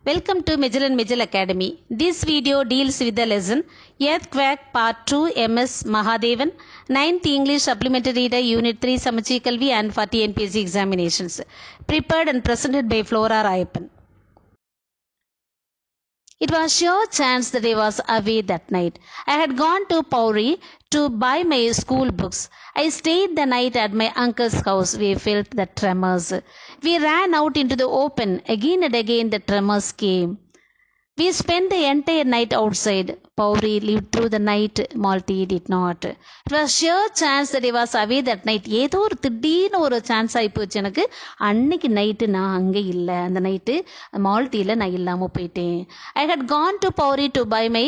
Welcome to Mijal and Mijal Academy. This video deals with the lesson Earthquake Part 2 MS Mahadevan 9th English Supplementary Reader Unit 3 Samachi Kalvi and 40 NPSC examinations. Prepared and presented by Flora Rayappan. It was sure chance that I was away that night. I had gone to Pori to buy my school books. I stayed the night at my uncle's house. We felt the tremors. We ran out into the open. Again and again the tremors came. We spent the entire night outside. Pauri lived through the night. Malti did not. It was sure chance that he was away that night. ஏதோ ஒரு திடீர்னு ஒரு chance ஆகிப்போச்சு எனக்கு. அன்னைக்கு night நான் அங்கே இல்லை. அந்த நைட்டு மால்ட்டியில் நான் இல்லாமல் போயிட்டேன். I had gone to Bowri to buy my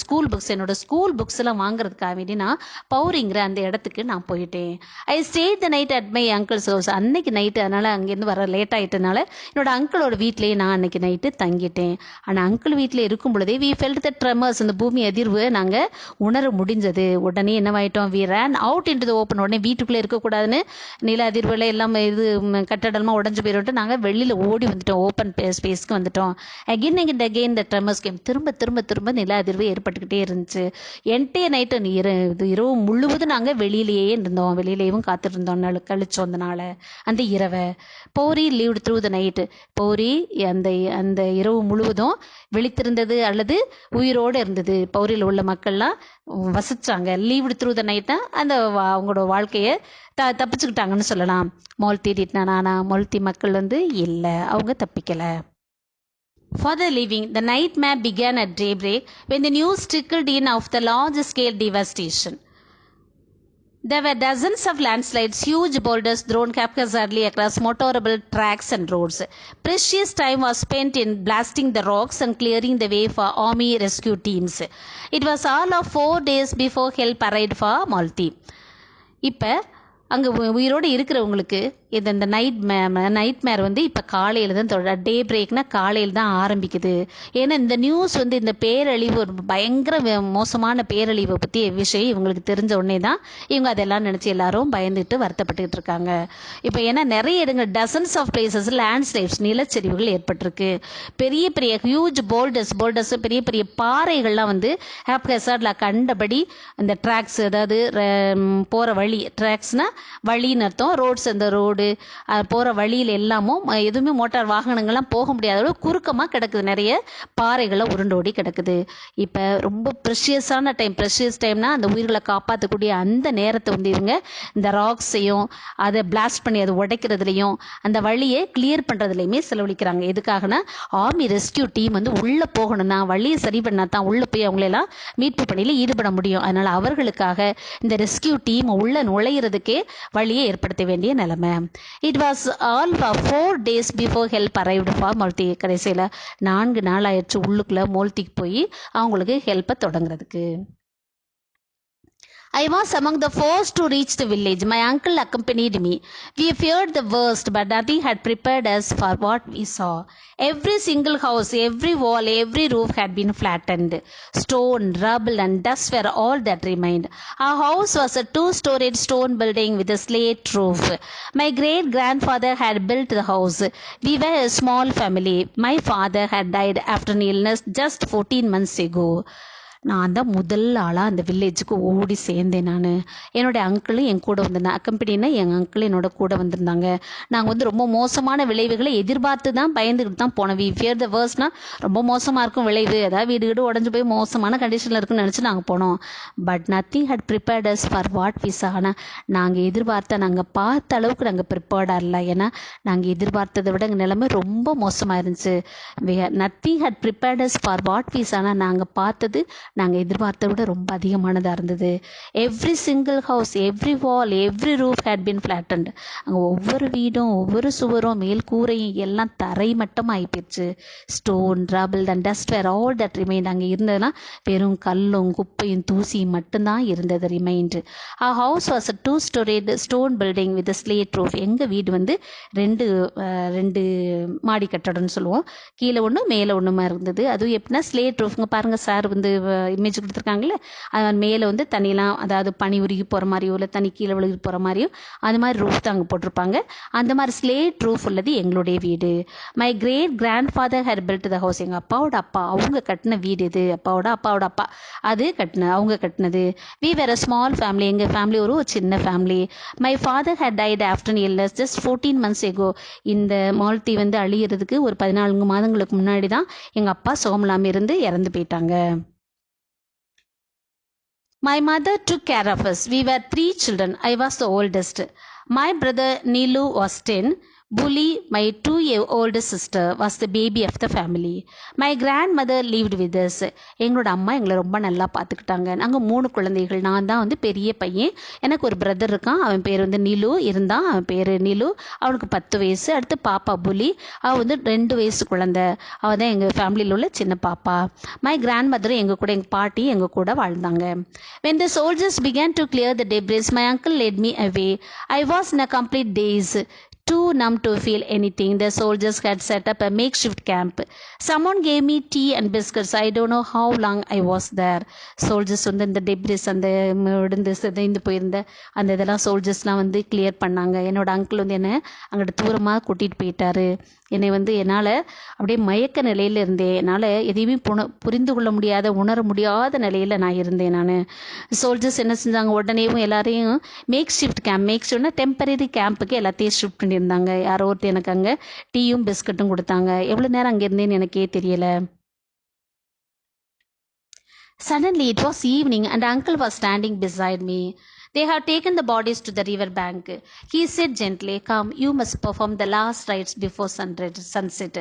school books. என்னோட ஸ்கூல் புக்ஸ் எல்லாம் வாங்குறதுக்காக வேண்டி நான் பௌரிங்கிற அந்த இடத்துக்கு நான் போயிட்டேன். I stayed the night at my uncle's house. அன்னைக்கு நைட்டு அதனால் அங்கேருந்து வர லேட் ஆகிட்டனால என்னோட அங்கிளோட வீட்டிலேயே நான் அன்னைக்கு நைட்டு தங்கிட்டேன். ஆனால் அங்கிள் வீட்டில் இருக்கும் பொழுதே வி ஃபெல்ட் த ட்ரெமர்ஸ், அந்த பூமி அதிர்வு நாங்கள் உணர முடிஞ்சது. உடனே என்னவாயிட்டோம், we ran out into the open. உடனே வீட்டுக்குள்ளே இருக்கக்கூடாதுன்னு நில அதிர்வுல எல்லாம் இது கட்டடமாக உடஞ்சு போயிட்டு நாங்கள் வெளியில் ஓடி வந்துட்டோம், ஓப்பன் ஸ்பேஸ்க்கு வந்துட்டோம். Again and again the tremors game. திரும்ப திரும்ப திரும்ப நில அதிர்வு ஏற்பட்டுக்கிட்டே இருந்துச்சு. என்டையர் நைட்டு இரவு முழுவதும் நாங்கள் வெளியிலேயே இருந்தோம், வெளியிலேயும் காத்திருந்தோம், கழிச்சோம் அந்த நாளை, அந்த இரவை. Pauri leaved through the night. Pauri அந்த இரவு முழுவதும் விழித்திருந்தது அல்லது உயிரோடு இருந்தது. பௌரியில் உள்ள மக்கள்லாம் வசிச்சாங்க. லீவ்டு த்ரூ த நைட்னா அந்த அவங்களோட வாழ்க்கையை தப்பிச்சுக்கிட்டாங்கன்னு சொல்லலாம். மொல்த்தி டிட்னா மொல்த்தி மக்கள் இல்லை, அவங்க தப்பிக்கலை. For the living, the nightmare began at daybreak when the news trickled in of the large-scale devastation. There were dozens of landslides, huge boulders thrown haphazardly across motorable tracks and roads. Precious time was spent in blasting the rocks and clearing the way for army rescue teams. It was all of 4 days before help arrived for Malti. இப்போ அங்கே உயிரோடு இருக்கிறவங்களுக்கு இந்த night மேர் இப்போ காலையில் தான் டே பிரேக்னா காலையில் தான் ஆரம்பிக்குது. ஏன்னா இந்த நியூஸ் இந்த பேரழிவு, ஒரு பயங்கர மோசமான பேரழிவை பற்றி விஷயம் இவங்களுக்கு தெரிஞ்ச உடனே தான் இவங்க அதெல்லாம் நினச்சி எல்லாரும் பயந்துட்டு வருத்தப்பட்டுக்கிட்டு இருக்காங்க. இப்போ ஏன்னா நிறைய இடங்கள் டசன்ஸ் ஆஃப் பிளேசஸ் லேண்ட்ஸ்லைட்ஸ், நிலச்சரிவுகள் ஏற்பட்டிருக்கு. பெரிய பெரிய ஹியூஜ் போல்டர்ஸ் பெரிய பெரிய பாறைகள்லாம் ஹேப்ஹெசார்டில் கண்டபடி இந்த ட்ராக்ஸ், அதாவது போகிற வழி, ட்ராக்ஸ்னா வழின்னு அர்த்தம், ரோட்ஸ், அந்த ரோடு போகிற வழியில் எல்லாமும் எதுவுமே மோட்டார் வாகனங்கள்லாம் போக முடியாத அளவு குறுக்கமாக கிடக்குது. நிறைய பாறைகளை உருண்டோடி கிடக்குது. இப்போ ரொம்ப ப்ரெஷியஸான டைம்னா அந்த உயிர்களை காப்பாற்றக்கூடிய அந்த நேரத்தை இவங்க இந்த ராக்ஸையும் அதை பிளாஸ்ட் பண்ணி அதை உடைக்கிறதுலையும் அந்த வழியை கிளியர் பண்ணுறதுலையுமே செலவழிக்கிறாங்க. எதுக்காகனா ஆர்மி ரெஸ்கியூ டீம் உள்ளே போகணும்னா, வழியை சரி பண்ணால் தான் உள்ளே போய் அவங்களெல்லாம் மீட்பு பணியில் ஈடுபட முடியும். அதனால் அவர்களுக்காக இந்த ரெஸ்கியூ டீம் உள்ளே நுழையிறதுக்கே வழியை ஏற்படுத்த வேண்டிய நிலைமை. It was all for 4 days before help arrived for Malti. கடைசியில் 4 நாள் ஆயிடுச்சு உள்ளுக்குள்ள மோல்த்திக்கு போய் அவங்களுக்கு ஹெல்ப்பை தொடங்குறதுக்கு. I was among the first to reach the village. My uncle accompanied me. We feared the worst, but nothing had prepared us for what we saw. Every single house, every wall, every roof had been flattened. Stone, rubble and dust were all that remained. Our house was a 2-storied stone building with a slate roof. My great-grandfather had built the house. We were a small family. My father had died after an illness just 14 months ago. நான் தான் முதல் ஆளாக அந்த வில்லேஜுக்கு ஓடி சேர்ந்தேன். நான் என்னோடய அங்கிளும் என் கூட வந்திருந்தேன். அக்கம்பெனின்னா எங்கள் அங்கிள் என்னோட கூட வந்திருந்தாங்க. நாங்கள் ரொம்ப மோசமான விளைவுகளை எதிர்பார்த்து தான் பயந்துக்கிட்டு தான் போனோம். வி ஃபியர் த வேர்ஸ்ட்னா ரொம்ப மோசமாக இருக்கும் விளைவு, அதாவது வீடு உடஞ்சி போய் மோசமான கண்டிஷனில் இருக்குன்னு நினச்சி நாங்கள் போனோம். But nothing had prepared us for what we saw. ஆனால் நாங்கள் எதிர்பார்த்த, நாங்கள் பார்த்த அளவுக்கு நாங்கள் ப்ரிப்பேர்டாக இல்லை. ஏன்னா நாங்கள் எதிர்பார்த்ததை விட எங்கள் நிலைமை ரொம்ப மோசமாக இருந்துச்சு. Nothing had prepared us for what we saw. ஆனால் நாங்கள் பார்த்தது நாங்கள் எதிர்பார்த்த விட ரொம்ப அதிகமானதாக இருந்தது. Every single house, every wall, every roof had been flattened. அங்கே ஒவ்வொரு வீடும், ஒவ்வொரு சுவரும், மேல் கூரையும் எல்லாம் தரை மட்டமாக ஆகிப்போச்சு. Stone, rubble and dust were all that remained. அங்கே இருந்ததுன்னா வெறும் கல்லும் குப்பையும் தூசியும் மட்டும்தான் இருந்தது remained. A house was a 2-storied stone building with slate roof. எங்கள் வீடு ரெண்டு மாடி கட்டடம்னு சொல்லுவோம். கீழே ஒன்று மேலே ஒன்றுமா இருந்தது. அதுவும் எப்படின்னா ஸ்லேட் ரூஃப்ங்க பாருங்கள் சார் இமேஜ் கொடுத்துருக்காங்கல்ல, அது மேலே வந்து தண்ணியெலாம், அதாவது பனி உருகி போகிற மாதிரியோ இல்லை தண்ணி கீழே விழுகி போகிற மாதிரியோ அந்த மாதிரி ரூஃப் தான் அங்கே போட்டிருப்பாங்க. அந்த மாதிரி ஸ்லேட் ரூஃப் உள்ளது எங்களுடைய வீடு. My great grandfather had built the house. எங்கள் அப்பாவோட அப்பா அவங்க கட்டின வீடு இது. அப்பாவோட அப்பா அது அவங்க கட்டினது. We were a small family. எங்கள் ஃபேமிலி ஒரு சின்ன family. My father had died after an illness just 14 months ago. இந்த மால்தி வந்து அழியிறதுக்கு ஒரு 14 மாதங்களுக்கு முன்னாடி தான் எங்கள் அப்பா சோமலாம் இருந்து இறந்து போயிட்டாங்க. My mother took care of us. We were 3 children. I was the oldest. My brother Nilu was 10. Bully, my 2-year-old sister, was the baby of the family. My grandmother lived with us. எங்களோட அம்மா எங்களை ரொம்ப நல்லா பார்த்துக்கிட்டாங்க. நாங்கள் 3 குழந்தைகள். நான் தான் வந்து பெரிய பையன். எனக்கு ஒரு பிரதர் இருக்கான். அவன் பேர் வந்து நிலு இருந்தான். அவன் பேர் நிலு. அவனுக்கு 10 வயசு. அடுத்து பாப்பா புலி. அவள் வந்து 2 வயசு குழந்தை. அவள் தான் எங்கள் ஃபேமிலியில் உள்ள சின்ன பாப்பா. மை கிராண்ட் மதர் எங்கள் கூட, எங்கள் பாட்டி எங்கள் கூட வாழ்ந்தாங்க. When the soldiers began to clear the debris, my uncle led me away. I was in a complete daze, too numb to feel anything. The soldiers had set up a makeshift camp. Someone gave me tea and biscuits. I don't know how long I was there. Soldiers வந்து இந்த debris, அந்த விழுந்து சிதைந்து போயிருந்த அந்த இதெல்லாம் சோல்ஜர்ஸ்லாம் வந்து clear பண்ணாங்க. என்னோட அங்கிள் வந்து என்னை அங்கிட்ட தூரமாக கூட்டிகிட்டு போயிட்டாரு. என்னை வந்து என்னால் அப்படியே மயக்க நிலையில் இருந்தேன். என்னால் எதையுமே புரிந்து கொள்ள முடியாத, உணர முடியாத நிலையில் நான் இருந்தேன். நான் சோல்ஜர்ஸ் என்ன செஞ்சாங்க, உடனேவும் எல்லாரையும் மேக் ஷிஃப்ட்னா டெம்பரரி கேம்புக்கு எல்லாத்தையும் ஷிஃப்ட் பண்ணியிருந்தாங்க. யாரோ ஒருத்தர் எனக்கு அங்கே டீயும் பிஸ்கட்டும் கொடுத்தாங்க. எவ்வளோ நேரம் அங்கே இருந்தேன்னு எனக்கே தெரியல. Suddenly it was evening and uncle was standing beside me. They have taken the bodies to the river bank. He said gently, "Come, you must perform the last rites before sunset.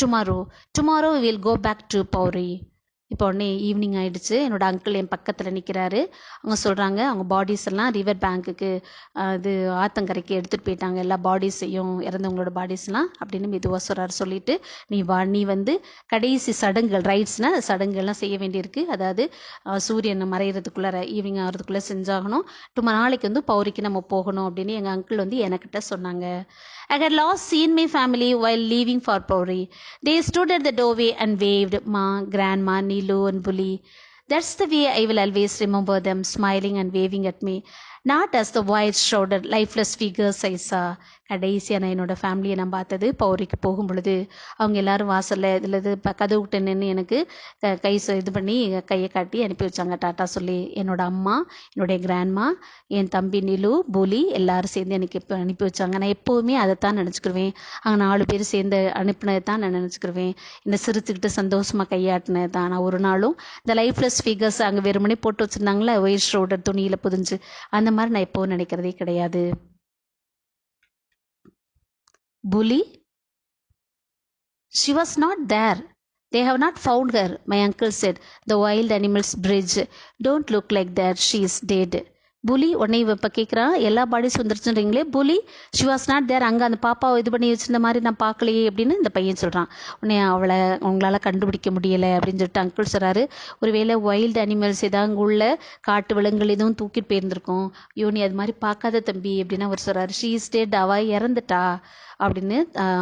Tomorrow we will go back to Pauri." இப்போ உடனே evening ஆகிடுச்சு. என்னோடய uncle என் பக்கத்தில் நிற்கிறாரு. அவங்க சொல்கிறாங்க, அவங்க bodies எல்லாம் ரிவர் பேங்க்குக்கு, இது ஆத்தங்கரைக்கு எடுத்துகிட்டு போயிட்டாங்க, எல்லா பாடிஸையும், இறந்தவங்களோட பாடிஸ்லாம் அப்படின்னு மெதுவாக சொல்கிறாரு. சொல்லிவிட்டு, நீ வந்து கடைசி சடங்குகள், ரைட்ஸ்னால் சடங்குகள்லாம் செய்ய வேண்டியிருக்கு. அதாவது சூரியனை மறைகிறதுக்குள்ளே, ஈவினிங் ஆகிறதுக்குள்ளே செஞ்சாகணும். நாளைக்கு வந்து பௌரிக்கு நம்ம போகணும் அப்படின்னு எங்கள் அங்கிள் வந்து என்கிட்ட சொன்னாங்க. I had last seen my family while leaving for Pauri. They stood at the doorway and waved. Ma, Grandma, Nilu and Bully. That's the way I will always remember them, smiling and waving at me. Not as the white shrouded lifeless figures I saw. கடைசியாக நான் என்னோடய ஃபேமிலியை நான் பார்த்தது பௌரிக்கு போகும் பொழுது. அவங்க எல்லோரும் வாசலில் இதில் கதவுகிட்ட நின்று எனக்கு இது பண்ணி கையை காட்டி அனுப்பி வச்சாங்க, டாட்டா சொல்லி. என்னோடய அம்மா, என்னுடைய கிராண்ட்மா, என் தம்பி நிலு, புலி எல்லாரும் சேர்ந்து எனக்கு இப்போ அனுப்பி வச்சாங்க. நான் எப்போவுமே அதை தான் நினச்சிக்கிருவேன். அங்கே 4 பேர் சேர்ந்து அனுப்பினது தான் நான் நினச்சிக்கிருவேன். என்னை சிரிச்சுக்கிட்டு சந்தோஷமாக கையாட்டினது தான். நான் ஒரு நாளும் இந்த லைஃப்லெஸ் ஃபிகர்ஸ் அங்கே வெறுமனே போட்டு வச்சுருந்தாங்களே ஒயிட் ஷோல்டர் துணியில் புதிஞ்சு, அந்த மாதிரி நான் எப்போவும் நினைக்கிறதே கிடையாது. Bully? She was not there. They have not found her, my uncle said. The wild animals bridge. Don't look like that. She is dead. புலி உடனே இப்போ கேட்குறான், எல்லா பாடிஸ் வந்துருச்சுன்றீங்களே, புலி ஷி வாஸ் நாட் தேர், அங்கே அந்த பாப்பாவை இது பண்ணி வச்சிருந்த மாதிரி நான் பார்க்கலையே அப்படின்னு இந்த பையன் சொல்கிறான். உடனே அவளை உங்களால் கண்டுபிடிக்க முடியலை அப்படின்னு சொல்லிட்டு அங்கிள் சொல்கிறாரு. ஒருவேளை வைல்டு அனிமல்ஸ் ஏதாவது அங்கே உள்ள காட்டு விலங்குகள் எதுவும் தூக்கிட்டு போயிருந்திருக்கோம். யோனி அது மாதிரி பார்க்காத தம்பி அப்படின்னு அவர் சொல்கிறாரு. ஷீ இஸ் டெட், அவள் இறந்துட்டா அப்படின்னு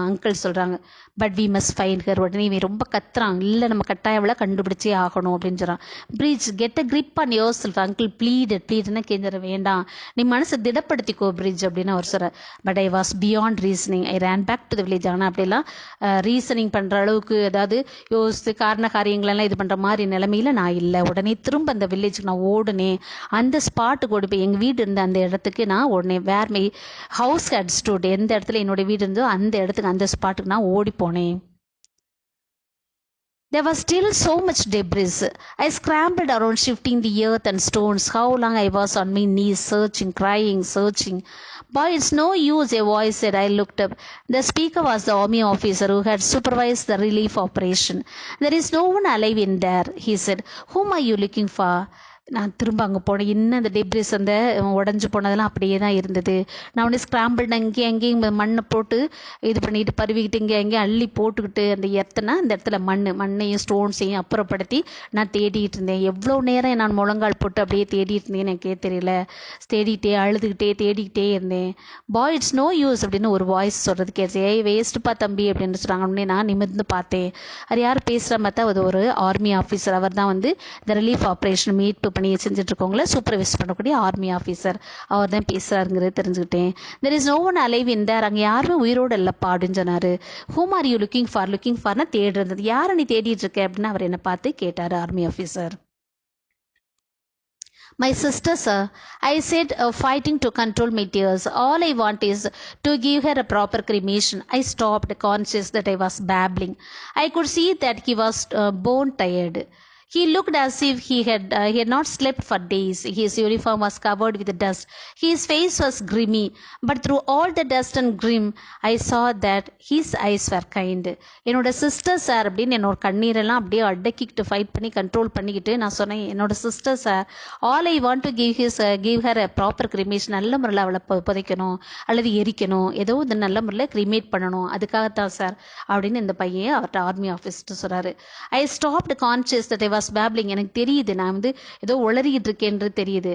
அங்கிள் சொல்கிறாங்க. But we must find her. உடனே இவன் ரொம்ப கத்துறான், இல்லை நம்ம கட்டாயம் அவளை கண்டுபிடிச்சே ஆகணும் அப்படின்னு சொல்கிறான். Brij get a grip on yourself. Uncle ப்ளீடுன்னா கேஞ்சிட வேண்டாம், நீ மனசை திடப்படுத்திக்கோ பிரிட்ஜ் அப்படின்னு அவர் சொல்கிறார். But I was beyond reasoning. I ran back to the village. ஆனால் அப்படிலாம் ரீசனிங் பண்ணுற அளவுக்கு, அதாவது யோசித்து காரண காரியங்களெல்லாம் இது பண்ணுற மாதிரி நிலைமையில் நான் இல்லை. உடனே திரும்ப அந்த வில்லேஜுக்கு நான் ஓடுனேன். அந்த ஸ்பாட்டுக்கு ஓடி போய், எங்கள் வீடு இருந்த அந்த இடத்துக்கு நான் உடனே, வேர் மை ஹவுஸ் ஹேட் ஸ்டூட், எந்த இடத்துல என்னோடய வீடு இருந்தோ அந்த இடத்துக்கு, அந்த ஸ்பாட்டுக்கு நான் ஓடி போனேன். There was still so much debris. I scrambled around, shifting the earth and stones. How long I was on my knees, searching, crying, searching. Boy, it's no use, a voice said. I looked up. The speaker was the army officer who had supervised the relief operation. There is no one alive in there, he said. Whom are you looking for? நான் திரும்ப அங்கே போனேன். இன்னும் அந்த debris அந்த உடஞ்சி போனதெல்லாம் அப்படியே தான் இருந்தது. நான் உடனே ஸ்க்ராம்பிள்டு இங்கேயும் அங்கேயும் மண்ணை போட்டு இது பண்ணிட்டு பருவிக்கிட்டு இங்கே அங்கேயும் அள்ளி போட்டுக்கிட்டு அந்த எத்தனை அந்த இடத்துல மண்ணையும் ஸ்டோன்ஸையும் அப்புறப்படுத்தி நான் தேடிட்டு இருந்தேன். எவ்வளோ நேரம் நான் முழங்கால் போட்டு அப்படியே தேடிட்டு இருந்தேன்னு எனக்கே தெரியல. தேடிக்கிட்டே அழுதுகிட்டே தேடிக்கிட்டே இருந்தேன். பாய் இட்ஸ் நோ யூஸ் அப்படின்னு ஒரு வாய்ஸ் சொல்கிறது கேட்டு, ஏய் வேஸ்ட்டுப்பா தம்பி அப்படின்னு சொல்கிறாங்க. உடனே நான் நிமிர்ந்து பார்த்தேன். அது யார் பேசுகிற பார்த்தா அது ஒரு ஆர்மி ஆஃபீஸர். அவர் தான் வந்து இந்த ரிலீஃப் ஆப்ரேஷன் மீட்பு பணியை செஞ்சுட்ருக்கவங்கள சூப்பர்வைஸ் பண்ணக்கூடிய ஆர்மி ஆஃபீஸர். அவர் தான் பேசுகிறாருங்கிறது தெரிஞ்சுக்கிட்டேன். There is no one alive in there, அங்கே யாருமே உயிரோடு இல்லைப்பா அப்படின்னு சொன்னார். ஹூம் ஆர் யூ லுக்கிங் ஃபார்னா தேடுறது. யாரை நீ தேடிட்டு இருக்க அப்படின்னு அவர் என்னை பார்த்து கேட்டார் army officer. My sister, sir, I said, fighting to control my tears. All I want is to give her a proper cremation. I stopped, conscious that I was babbling. I could see that he was bone tired. He looked as if he had not slept for days. His uniform was covered with dust. His face was grimy. But through all the dust and grim, I saw that his eyes were kind. என்னோட sister sir அப்படின்னு என்னோட கண்ணீரெல்லாம் அப்படியே அடக்கிக்கிட்டு fight பண்ணி control பண்ணிக்கிட்டு நான் சொன்னேன், என்னோட sister sir, all I want to give her a proper cremation. நல்ல முறையில் அவளை புதைக்கணும் அல்லது எரிக்கணும், ஏதோ இந்த நல்ல முறையில் கிரிமேட் பண்ணணும், அதுக்காகத்தான் சார் அப்படின்னு இந்த பையன் அவர்கிட்ட ஆர்மி ஆஃபீஸர்ட்டு சொல்கிறாரு. ஐ stopped conscious that I was babbling. எனக்கு தெரியுது நான் வந்து ஏதோ உளறிக்கிட்டு இருக்கேன்றது தெரியுது.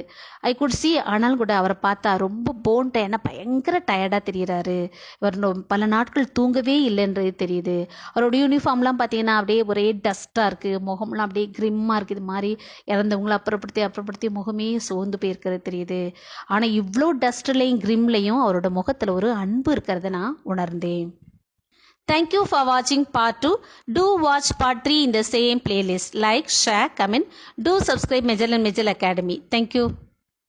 I could see. ஆனாலும் கூட அவரை பார்த்தா ரொம்ப போன் டயர்டாக பயங்கர டயர்டாக தெரிகிறாரு. இவர் பல நாட்கள் தூங்கவே இல்லைன்றது தெரியுது. அவரோட யூனிஃபார்ம்லாம் பார்த்தீங்கன்னா அப்படியே ஒரே டஸ்ட்டாக இருக்குது. முகம்லாம் அப்படியே கிரிம்மாக இருக்குது. இது மாதிரி இறந்தவங்களை அப்புறப்படுத்தி முகமே சோர்ந்து போயிருக்கிறது தெரியுது. ஆனால் இவ்வளோ டஸ்ட்லேயும் கிரிம்லையும் அவரோட முகத்தில் ஒரு அன்பு இருக்கிறத நான் உணர்ந்தேன். Thank you for watching part 2. Do watch part 3 in the same playlist. Like, share, comment. Do subscribe Magellan Academy. Thank you.